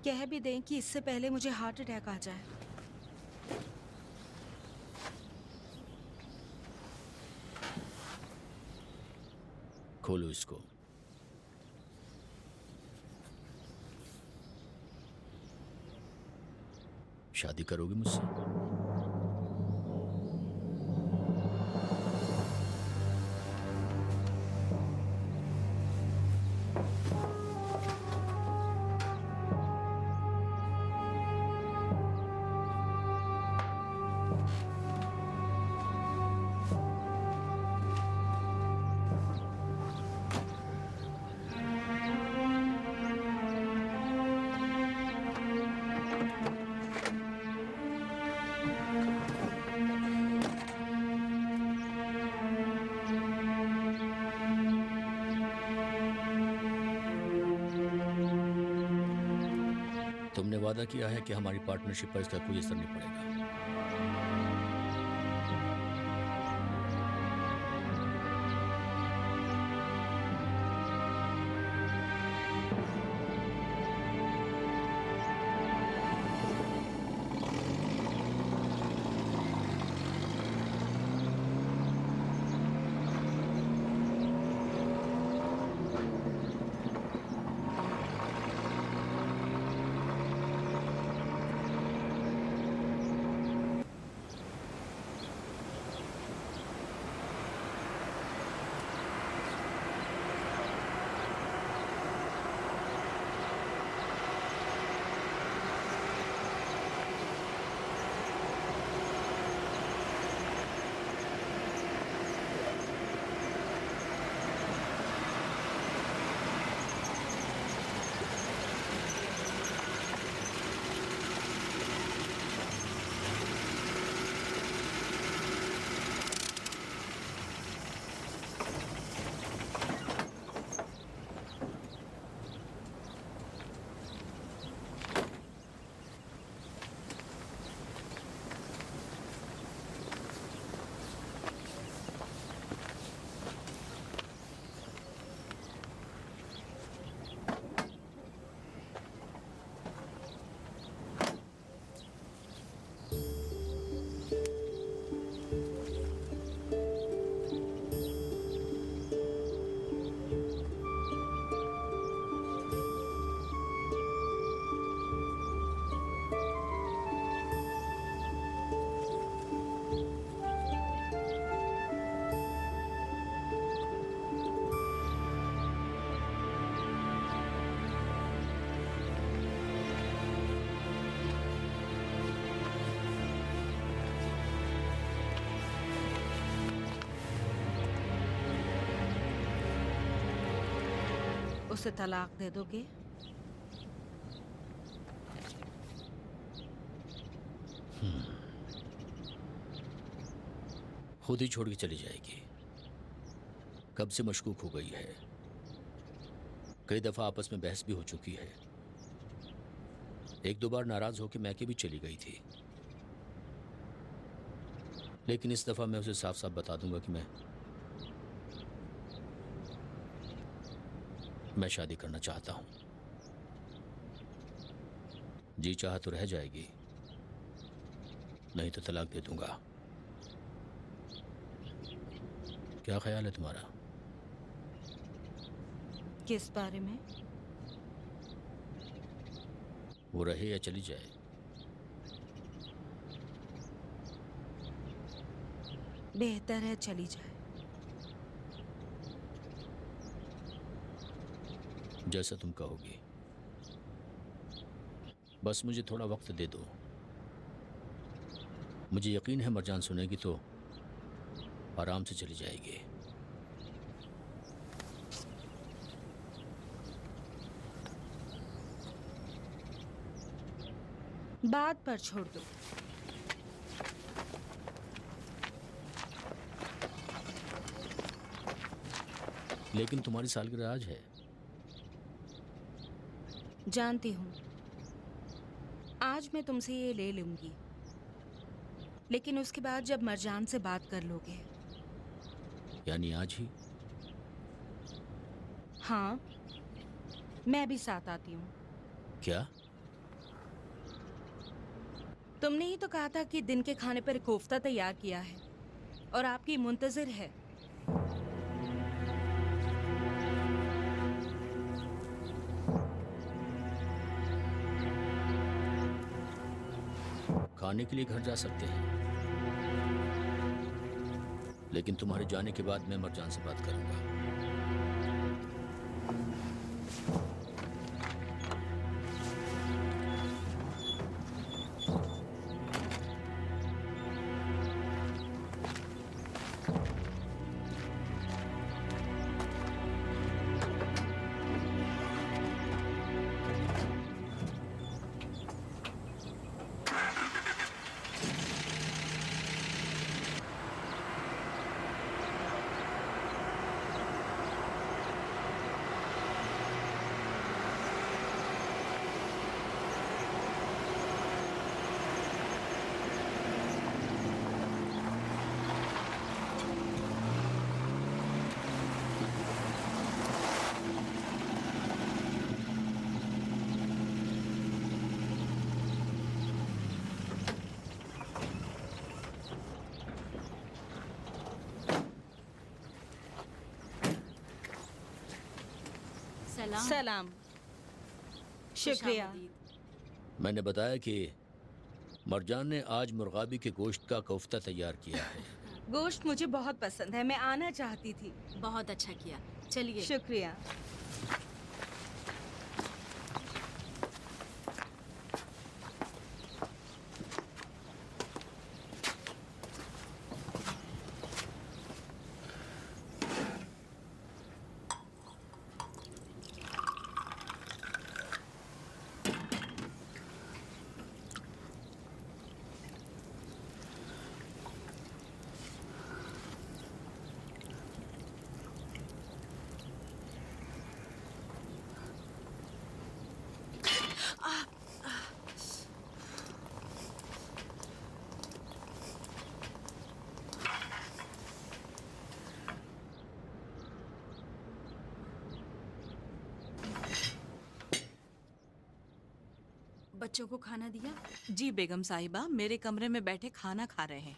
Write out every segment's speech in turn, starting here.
कह भी दें कि इससे पहले मुझे हार्ट अटैक आ जाए। खोलो इसको। शादी करोगे मुझसे? तुमने वादा किया है कि हमारी पार्टनरशिप पर इसका कोई असर नहीं पड़ेगा। उसे तलाक दे दोगे? खुद ही छोड़ के चली जाएगी। कब से मशकूक हो गई है। कई दफा आपस में बहस भी हो चुकी है। एक दो बार नाराज होकर मैके भी चली गई थी। लेकिन इस दफा मैं उसे साफ साफ बता दूंगा कि मैं शादी करना चाहता हूं। जी चाहा तो रह जाएगी, नहीं तो तलाक दे दूंगा। क्या ख्याल है तुम्हारा? किस बारे में? वो रहे या चली जाए? बेहतर है चली जाए। जैसा तुम कहोगी। बस मुझे थोड़ा वक्त दे दो। मुझे यकीन है मरजान सुनेगी तो आराम से चली जाएगी। बात पर छोड़ दो। लेकिन तुम्हारी सालगिरह आज है। जानती हूं, आज मैं तुमसे ये ले लूंगी, लेकिन उसके बाद जब मरजान से बात कर लोगे। यानी आज ही? हाँ, मैं भी साथ आती हूँ। क्या? तुमने ही तो कहा था कि दिन के खाने पर कोफ्ता तैयार किया है और आपकी मुंतजिर है। खाने के लिए घर जा सकते हैं, लेकिन तुम्हारे जाने के बाद मैं मरजान से बात करूंगा। सलाम। शुक्रिया। मैंने बताया कि मरजान ने आज मुर्गाबी के गोश्त का कोफ्ता तैयार किया है। गोश्त मुझे बहुत पसंद है, मैं आना चाहती थी। बहुत अच्छा किया, चलिए। शुक्रिया। बच्चों को खाना दिया? जी बेगम साहिबा, मेरे कमरे में बैठे खाना खा रहे हैं।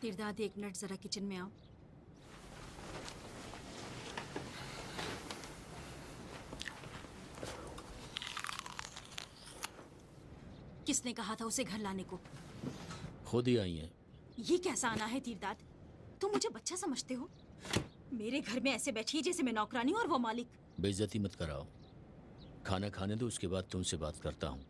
तिरदाद, 1 मिनट जरा किचन में आओ। किसने कहा था उसे घर लाने को? खुद ही आई हैं। ये कैसा आना है तीरदाद? तुम मुझे बच्चा समझते हो? मेरे घर में ऐसे बैठी है जैसे मैं नौकरानी और वो मालिक। बेइज्जती मत कराओ, खाना खाने दो, उसके बाद तुमसे बात करता हूँ।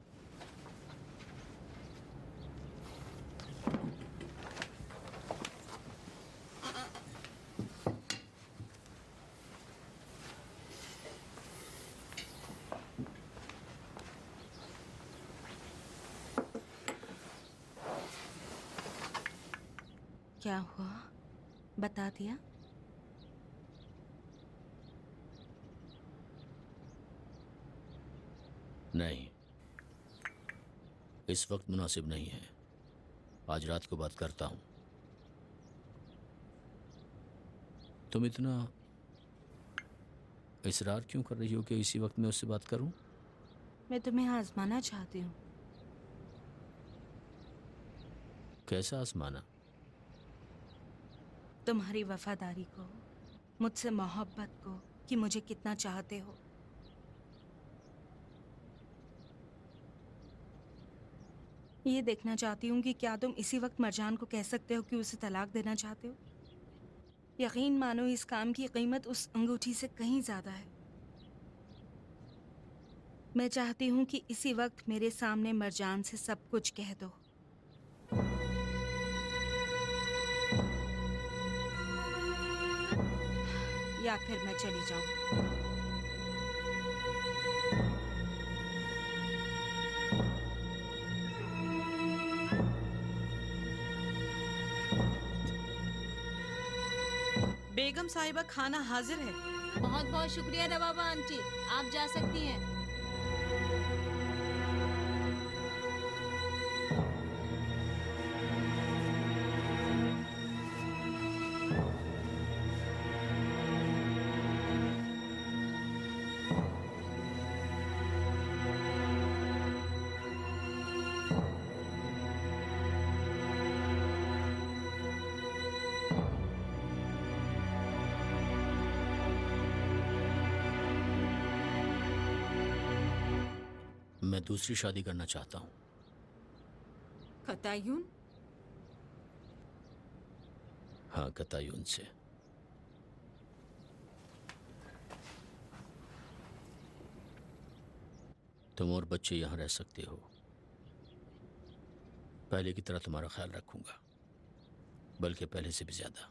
क्या हुआ, बता दिया? नहीं, इस वक्त मुनासिब नहीं है। आज रात को बात करता हूँ। तुम इतना इसरार क्यों कर रही हो कि इसी वक्त मैं उससे बात करूं? मैं तुम्हें आजमाना चाहती हूँ। कैसा आजमाना? तुम्हारी वफादारी को, मुझसे मोहब्बत को, कि मुझे कितना चाहते हो। ये देखना चाहती हूँ कि क्या तुम इसी वक्त मरजान को कह सकते हो कि उसे तलाक देना चाहते हो। यकीन मानो, इस काम की कीमत उस अंगूठी से कहीं ज्यादा है। मैं चाहती हूँ कि इसी वक्त मेरे सामने मरजान से सब कुछ कह दो। या फिर मैं चली जाऊं। बेगम साहिबा, खाना हाजिर है। बहुत बहुत शुक्रिया रबाबा आंटी, आप जा सकती हैं। दूसरी शादी करना चाहता हूँ। कतायून? हाँ, कतायून से। तुम और बच्चे यहाँ रह सकते हो। पहले की तरह तुम्हारा ख्याल रखूंगा, बल्कि पहले से भी ज्यादा।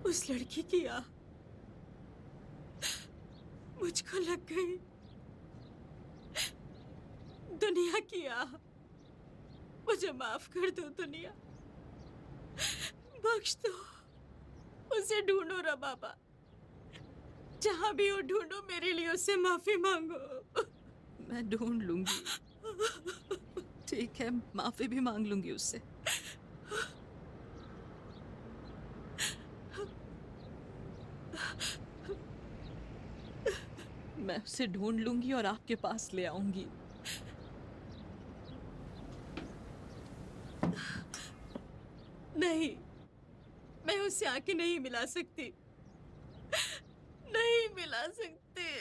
उस लड़की की आह मुझको लग गई। दुनिया की आह, मुझे माफ कर दो दुनिया, बख्श दो। उसे ढूंढो रबाबा, जहां भी हो ढूंढो, मेरे लिए उससे माफी मांगो। मैं ढूंढ लूंगी। ठीक है, माफी भी मांग लूंगी उससे। मैं उसे ढूंढ लूंगी और आपके पास ले आऊंगी। नहीं, मैं उससे आके नहीं मिला सकती, नहीं मिला सकती।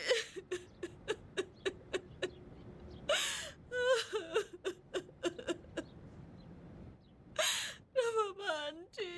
भगवान जी।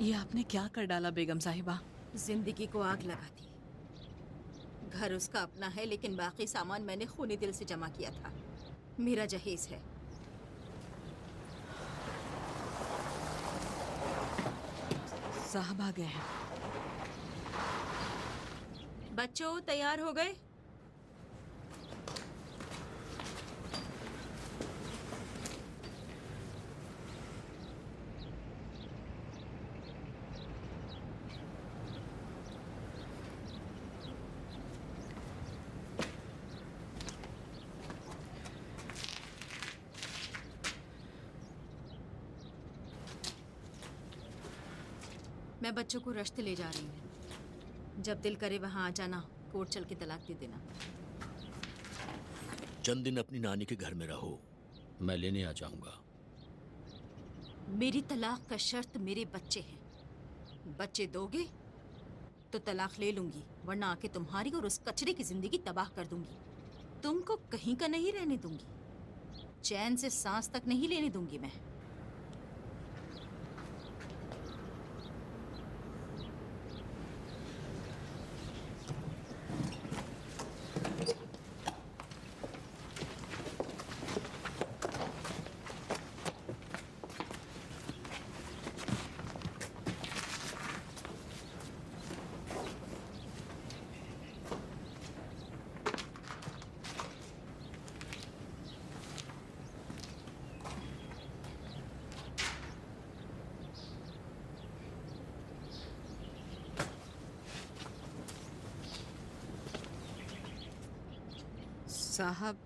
ये आपने क्या कर डाला बेगम साहिबा? जिंदगी को आग लगा दी। घर उसका अपना है, लेकिन बाकी सामान मैंने खूनी दिल से जमा किया था। मेरा जहेज है। साहब आ गए हैं। बच्चों तैयार हो गए? मैं बच्चों को रश्त ले जा रही हूँ। जब दिल करे वहाँ आ जाना, कोर्ट चल के तलाक दे देना। चंद दिन अपनी नानी के घर में रहो, मैं लेने आ जाऊंगा। मेरी तलाक का शर्त मेरे बच्चे हैं। बच्चे दोगे तो तलाक ले लूंगी, वरना आके तुम्हारी और उस कचरे की जिंदगी तबाह कर दूंगी। तुमको कहीं का नहीं रहने दूंगी, चैन से सांस तक नहीं लेने दूंगी मैं। साहब,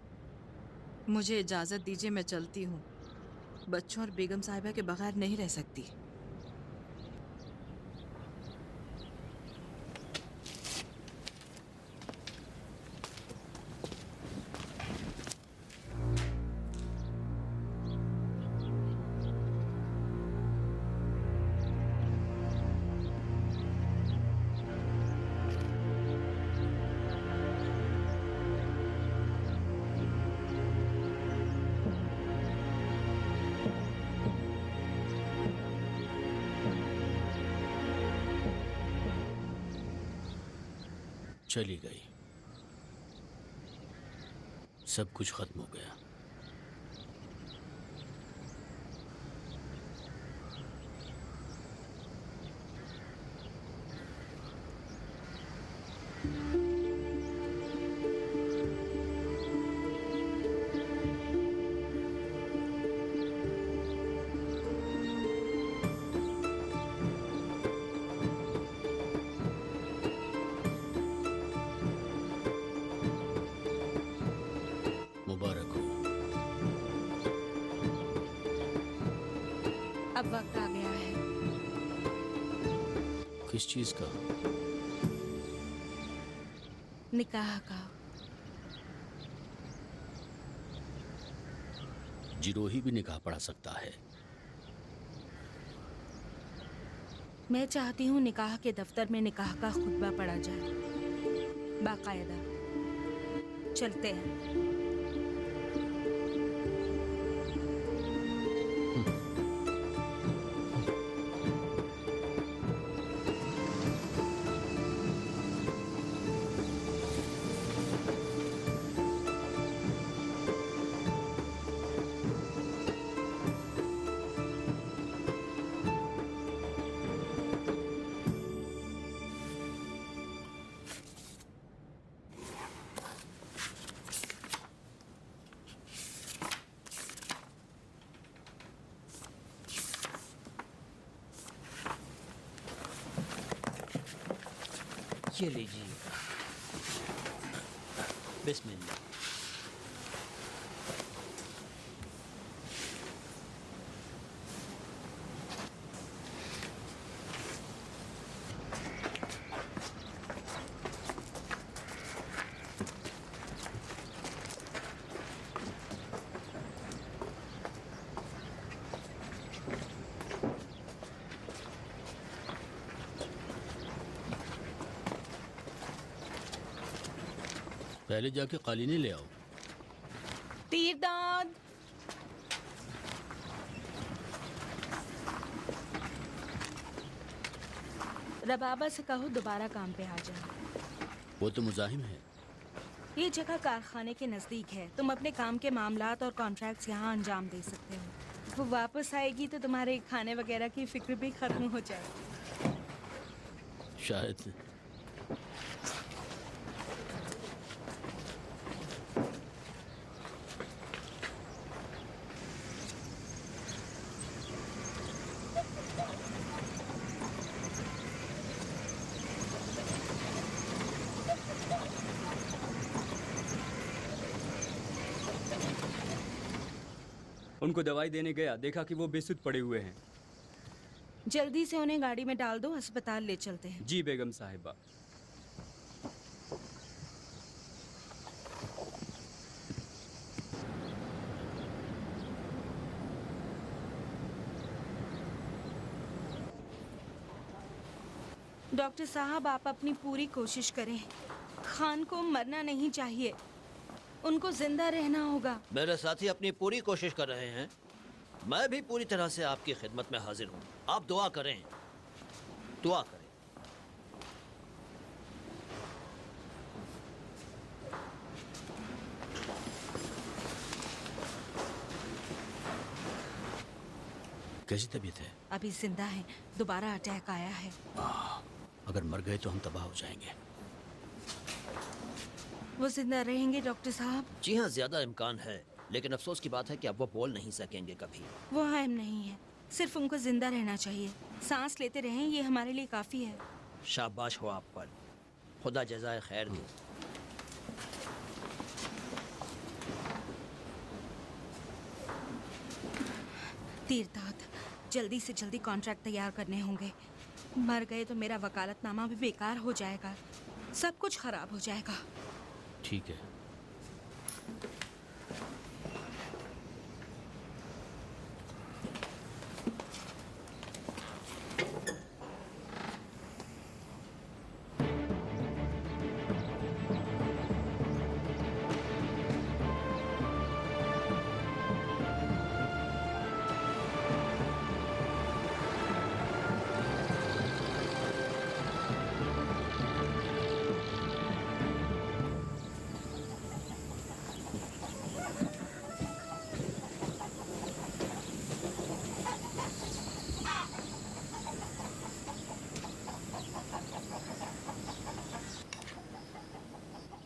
मुझे इजाज़त दीजिए, मैं चलती हूँ। बच्चों और बेगम साहिबा के बगैर नहीं रह सकती। चली गई, सब कुछ खत्म हो गया। मुबारक हो। अब वक्त आ गया है। किस चीज का? निकाह का। जिरोही भी निकाह पढ़ा सकता है। मैं चाहती हूँ निकाह के दफ्तर में निकाह का खुतबा पढ़ा जाए, बाकायदा। चलते हैं। ये लीजिए। बिस्मिल्लाह। पहले जाके कालीने ले आओ। तीरदाद। रबाबा से कहो दोबारा काम पे आ जाए। वो तो मुजाहिम है। ये जगह कारखाने के नज़दीक है, तुम अपने काम के मामलात और कॉन्ट्रैक्ट्स यहाँ अंजाम दे सकते हो। वो वापस आएगी तो तुम्हारे खाने वगैरह की फिक्र भी खत्म हो जाएगी। शायद। उनको दवाई देने गया, देखा कि वो बेसुध पड़े हुए हैं। जल्दी से उन्हें गाड़ी में डाल दो, अस्पताल ले चलते हैं। जी बेगम साहिबा। डॉक्टर साहब, आप अपनी पूरी कोशिश करें। खान को मरना नहीं चाहिए, उनको जिंदा रहना होगा। मेरे साथी अपनी पूरी कोशिश कर रहे हैं। मैं भी पूरी तरह से आपकी खिदमत में हाजिर हूँ। आप दुआ करें, दुआ करें। कैसी तबीयत है? अभी जिंदा है, दोबारा अटैक आया है। अगर मर गए तो हम तबाह हो जाएंगे। वो जिंदा रहेंगे डॉक्टर साहब? जी हाँ, ज्यादा इम्कान है, लेकिन अफसोस की बात है कि अब वो बोल नहीं सकेंगे कभी। वो अहम नहीं है, सिर्फ उनको जिंदा रहना चाहिए। सांस लेते रहें, ये हमारे लिए काफी है। शाबाश हो आप पर, खुदा जज़ाए खैर दे। तीरदाद, जल्दी से जल्दी कॉन्ट्रैक्ट तैयार करने होंगे। मर गए तो मेरा वकालतनामा भी बेकार हो जाएगा, सब कुछ खराब हो जाएगा। ठीक है।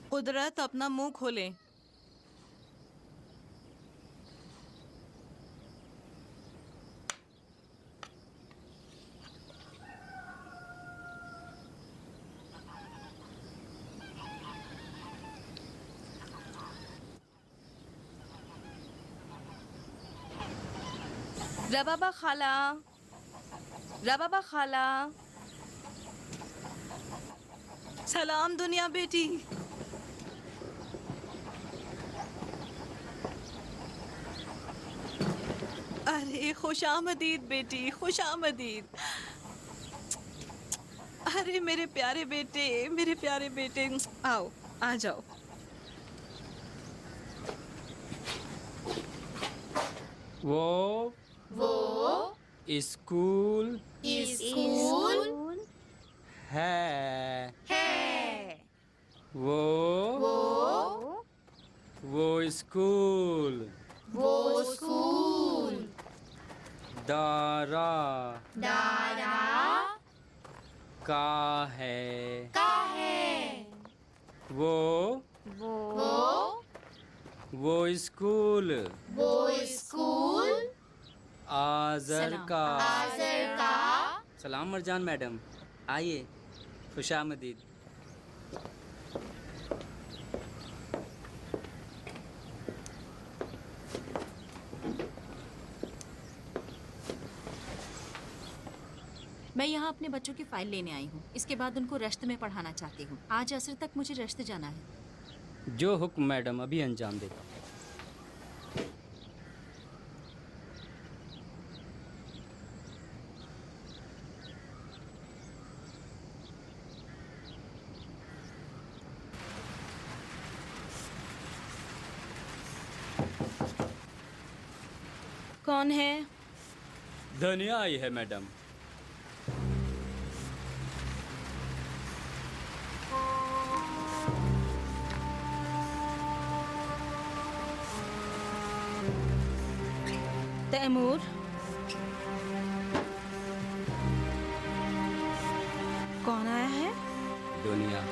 कुदरत, अपना मुंह खोले। रबाबा खाला, रबाबा खाला। सलाम दुनिया बेटी। अरे खुशामदीद बेटी, खुशामदीद। अरे मेरे प्यारे बेटे, मेरे प्यारे बेटे, आओ, आ जाओ। वो स्कूल है वो स्कूल दारा का है वो स्कूल आजर का। सलाम मरजान मैडम, आइए, खुशामदीद। मैं यहाँ अपने बच्चों की फाइल लेने आई हूँ। इसके बाद उनको रश्त में पढ़ाना चाहती हूँ। आज असर तक मुझे रश्त जाना है। जो हुक्म मैडम, अभी अंजाम देता हूँ। कौन है? धनिया आई है मैडम। तैमूर, कौन आया है? दुनिया।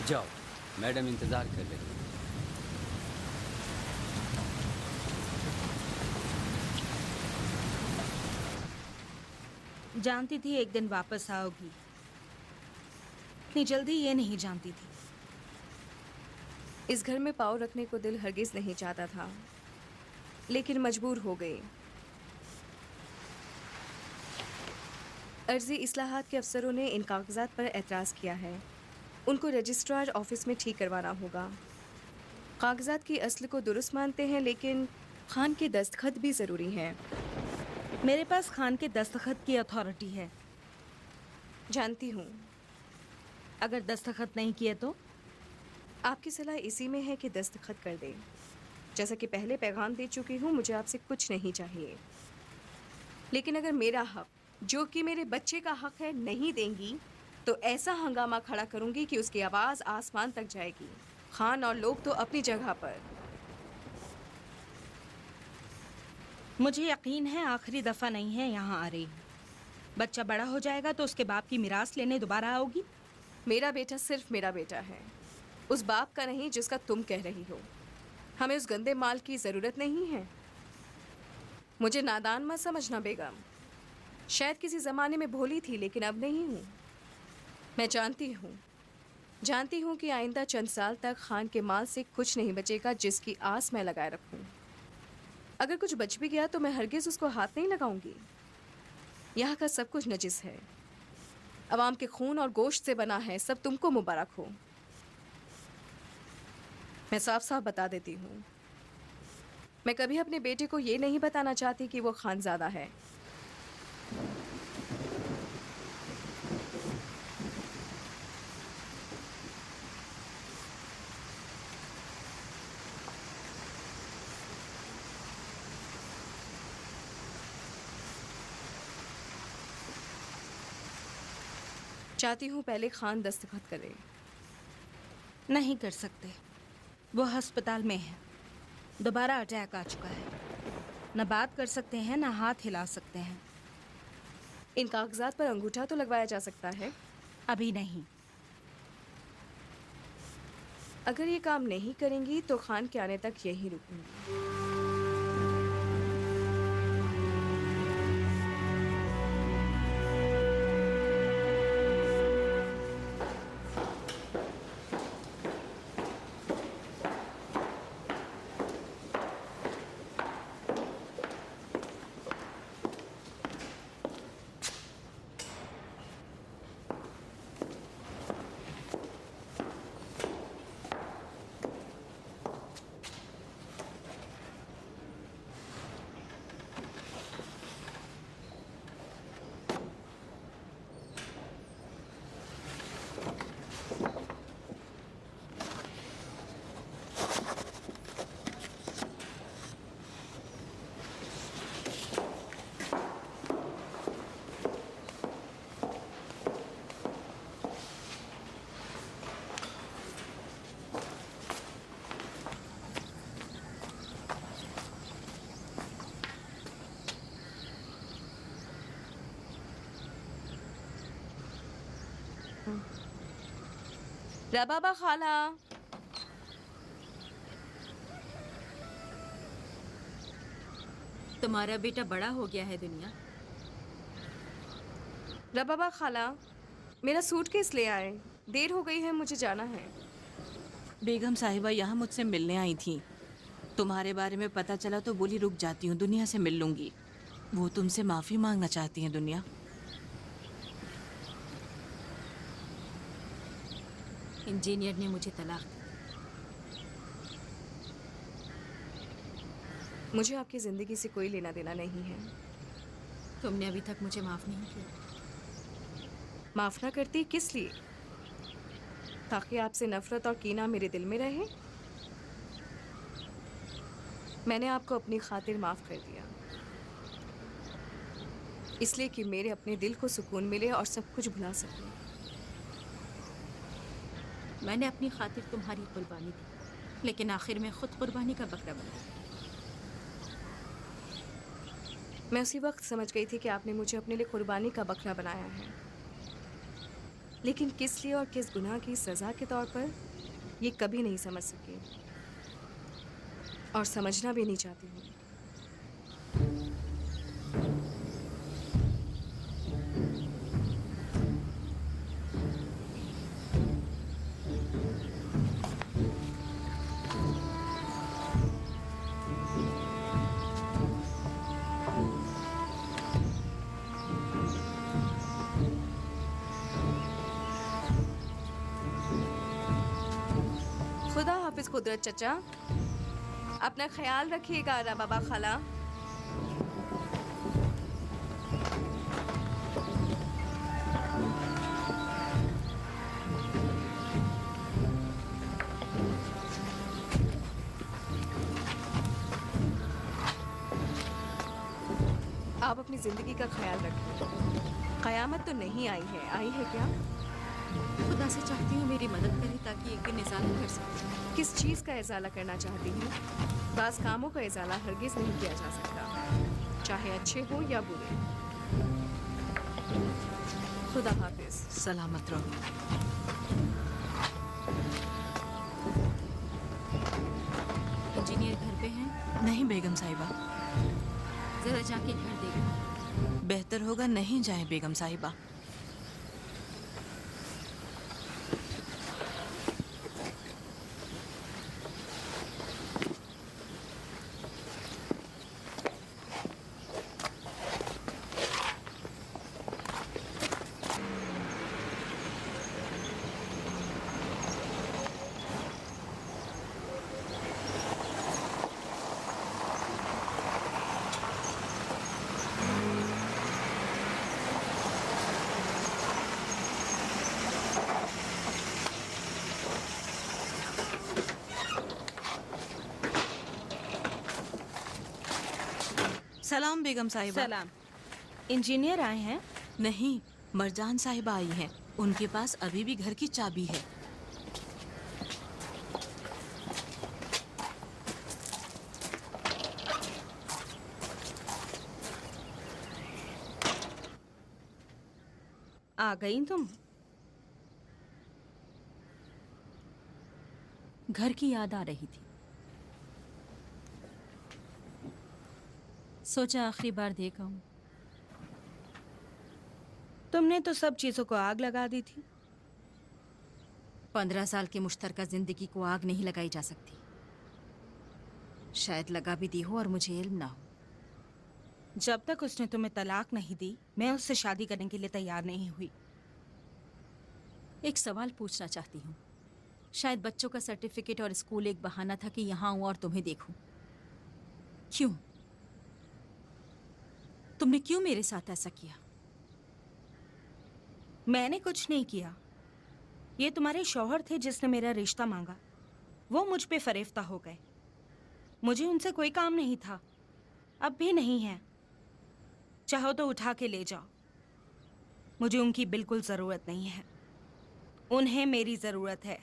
जाओ, मैडम इंतज़ार कर रही है। जानती थी एक दिन वापस आओगी, इतनी जल्दी ये नहीं जानती थी। इस घर में पाँव रखने को दिल हरगिज नहीं चाहता था, लेकिन मजबूर हो गई। अर्जी इस्लाहात के अफसरों ने इन कागजात पर एतराज़ किया है। उनको रजिस्ट्रार ऑफिस में ठीक करवाना होगा। कागजात की असल को दुरुस्त मानते हैं, लेकिन खान के दस्तखत भी ज़रूरी हैं। मेरे पास खान के दस्तखत की अथॉरिटी है। जानती हूँ। अगर दस्तखत नहीं किए तो? आपकी सलाह इसी में है कि दस्तखत कर दें। जैसा कि पहले पैगाम दे चुकी हूँ, मुझे आपसे कुछ नहीं चाहिए। लेकिन अगर मेरा हक, जो कि मेरे बच्चे का हक है, नहीं देंगी तो ऐसा हंगामा खड़ा करूंगी कि उसकी आवाज़ आसमान तक जाएगी। खान और लोग तो अपनी जगह पर। मुझे यकीन है आखिरी दफ़ा नहीं है यहाँ आ रही। बच्चा बड़ा हो जाएगा तो उसके बाप की मिरास लेने दोबारा आओगी। मेरा बेटा सिर्फ मेरा बेटा है, उस बाप का नहीं जिसका तुम कह रही हो। हमें उस गंदे माल की ज़रूरत नहीं है। मुझे नादान मत समझना बेगम। शायद किसी ज़माने में भोली थी, लेकिन अब नहीं हूँ। मैं जानती हूँ कि आइंदा चंद साल तक खान के माल से कुछ नहीं बचेगा जिसकी आस मैं लगाए रखूँ। अगर कुछ बच भी गया तो मैं हरगिज़ उसको हाथ नहीं लगाऊंगी। यहाँ का सब कुछ नजिस है, अवाम के खून और गोश्त से बना है। सब तुमको मुबारक हो। मैं साफ साफ बता देती हूँ, मैं कभी अपने बेटे को ये नहीं बताना चाहती कि वो खानज़ादा है। चाहती हूँ पहले खान दस्तखत करे। नहीं कर सकते, वो अस्पताल में है। दोबारा अटैक आ चुका है। न बात कर सकते हैं, न हाथ हिला सकते हैं। इन कागजात पर अंगूठा तो लगवाया जा सकता है। अभी नहीं। अगर ये काम नहीं करेंगी तो खान के आने तक यहीं रुकूंगी। रबाबा खाला, तुम्हारा बेटा बड़ा हो गया है दुनिया। रबाबा खाला, मेरा सूटकेस ले आए। देर हो गई है, मुझे जाना है। बेगम साहिबा यहाँ मुझसे मिलने आई थी। तुम्हारे बारे में पता चला तो बोली रुक जाती हूँ, दुनिया से मिल लूँगी। वो तुमसे माफ़ी मांगना चाहती हैं दुनिया। इंजीनियर ने मुझे तलाक दी। मुझे आपकी ज़िंदगी से कोई लेना देना नहीं है। तुमने अभी तक मुझे माफ नहीं किया। माफ़ ना करती किस लिए? ताकि आपसे नफ़रत और कीना मेरे दिल में रहे। मैंने आपको अपनी खातिर माफ़ कर दिया, इसलिए कि मेरे अपने दिल को सुकून मिले और सब कुछ भुला सकूं। मैंने अपनी खातिर तुम्हारी कुर्बानी दी, लेकिन आखिर में खुद कुर्बानी का बकरा बना। मैं उसी वक्त समझ गई थी कि आपने मुझे अपने लिए कुर्बानी का बकरा बनाया है, लेकिन किस लिए और किस गुनाह की सज़ा के तौर पर ये कभी नहीं समझ सकी, और समझना भी नहीं चाहती हूँ। खुदा हाफिज कुदरत चचा, अपना ख्याल रखिएगा ना बाबा खाला। आप अपनी जिंदगी का ख्याल रखिए। कयामत तो नहीं आई है क्या? खुदा से चाहती हूँ मेरी मदद करे ताकि एक दिन इजाला कर सकूँ। किस चीज़ का इजाला करना चाहती हूँ? बास कामों का इजाला हरगिज़ नहीं किया जा सकता, चाहे अच्छे हो या बुरे। खुदा हाफिज। सलामत रहो। इंजीनियर घर पे हैं? नहीं बेगम साहिबा, जरा जाके घर देखो। बेहतर होगा नहीं जाए बेगम साहिबा। सलाम बेगम साहिबा। सलाम। इंजीनियर आए हैं? नहीं, मरजान साहिबा आई हैं। उनके पास अभी भी घर की चाबी है। आ गई तुम? घर की याद आ रही थी, सोचा आखिरी बार देखा हूँ। तुमने तो सब चीजों को आग लगा दी थी। 15 साल की मुश्तरका जिंदगी को आग नहीं लगाई जा सकती। शायद लगा भी दी हो और मुझे इल्म ना हो। जब तक उसने तुम्हें तलाक नहीं दी, मैं उससे शादी करने के लिए तैयार नहीं हुई। एक सवाल पूछना चाहती हूँ। शायद बच्चों का सर्टिफिकेट और स्कूल एक बहाना था कि यहाँ आऊँ और तुम्हें देखूं। क्यों? तुमने क्यों मेरे साथ ऐसा किया? मैंने कुछ नहीं किया। ये तुम्हारे शौहर थे जिसने मेरा रिश्ता मांगा। वो मुझ पे फरेफ्ता हो गए। मुझे उनसे कोई काम नहीं था, अब भी नहीं है। चाहो तो उठा के ले जाओ। मुझे उनकी बिल्कुल ज़रूरत नहीं है। उन्हें मेरी ज़रूरत है।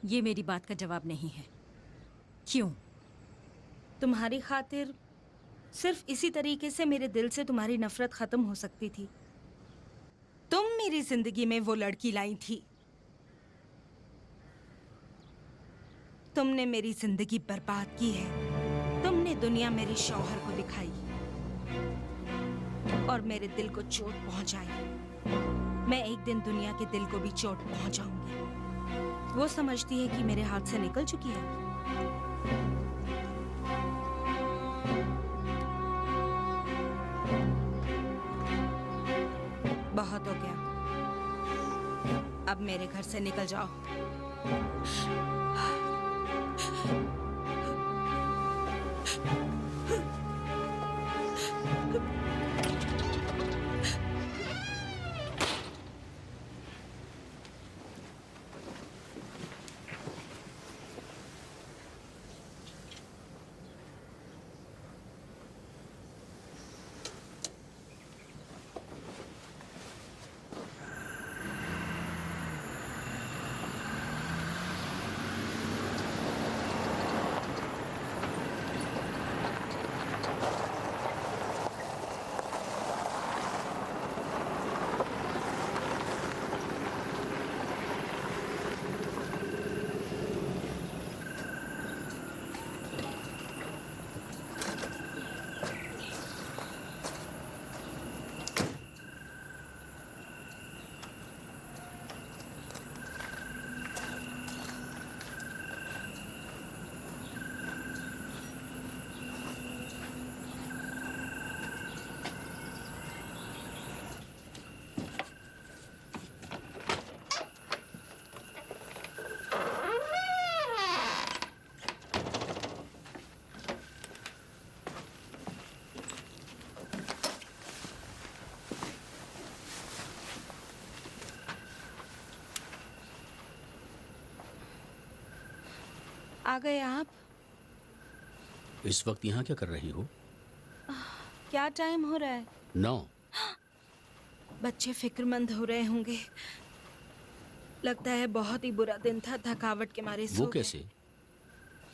ये मेरी बात का जवाब नहीं है। क्यों? तुम्हारी खातिर सिर्फ इसी तरीके से मेरे दिल से तुम्हारी नफरत ख़त्म हो सकती थी। तुम मेरी जिंदगी में वो लड़की लाई थी। तुमने मेरी जिंदगी बर्बाद की है। तुमने दुनिया मेरे शौहर को दिखाई और मेरे दिल को चोट पहुंचाई। मैं एक दिन दुनिया के दिल को भी चोट पहुंचाऊंगी। वो समझती है कि मेरे हाथ से निकल चुकी है। बहुत हो गया, अब मेरे घर से निकल जाओ। आ गए आप? इस वक्त यहाँ क्या कर रही हो? क्या टाइम हो रहा है? 9। बच्चे फिक्रमंद हो रहे होंगे। लगता है बहुत ही बुरा दिन था, थकावट के मारे सो वो गए। कैसे?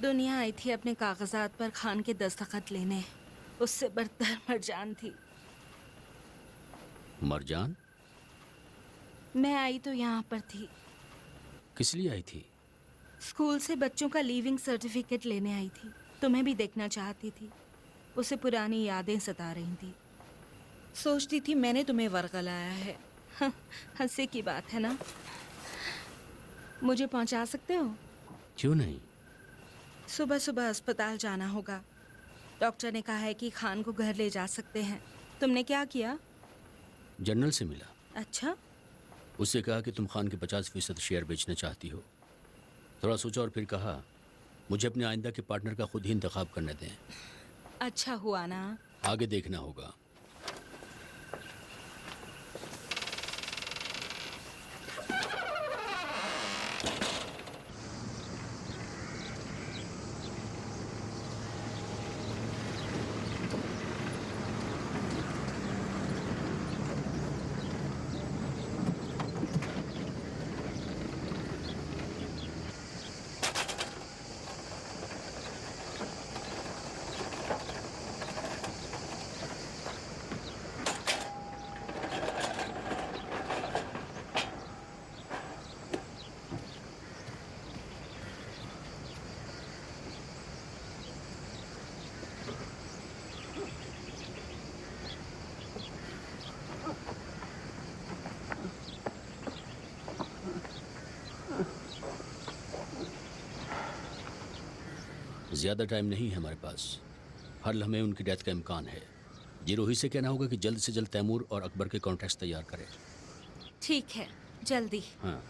दुनिया आई थी अपने कागजात पर खान के दस्तखत लेने। उससे बदतर मरजान थी। मरजान? मैं आई तो यहाँ पर थी। किस लिए आई थी? स्कूल से बच्चों का लीविंग सर्टिफिकेट लेने आई थी। तुम्हें भी देखना चाहती थी। उसे पुरानी यादें सता रही थी। सोचती थी मैंने तुम्हें वर्गलाया है। हंसी की बात है ना? मुझे पहुंचा सकते हो? क्यों नहीं? सुबह सुबह अस्पताल जाना होगा। डॉक्टर ने कहा है कि खान को घर ले जा सकते हैं। तुमने क्या किया? जनरल से मिला। अच्छा, उससे कहा कि तुम खान के 50% शेयर बेचना चाहती हो। थोड़ा सोचा और फिर कहा मुझे अपने आइंदा के पार्टनर का खुद ही इंतखाब करने दें। अच्छा हुआ ना। आगे देखना होगा। ज़्यादा टाइम नहीं है हमारे पास। हर लम्हे उनकी डेथ का इम्कान है। जी रोहित से कहना होगा कि जल्द से जल्द तैमूर और अकबर के कॉन्ट्रैक्ट्स तैयार करें। ठीक है, जल्दी। हाँ।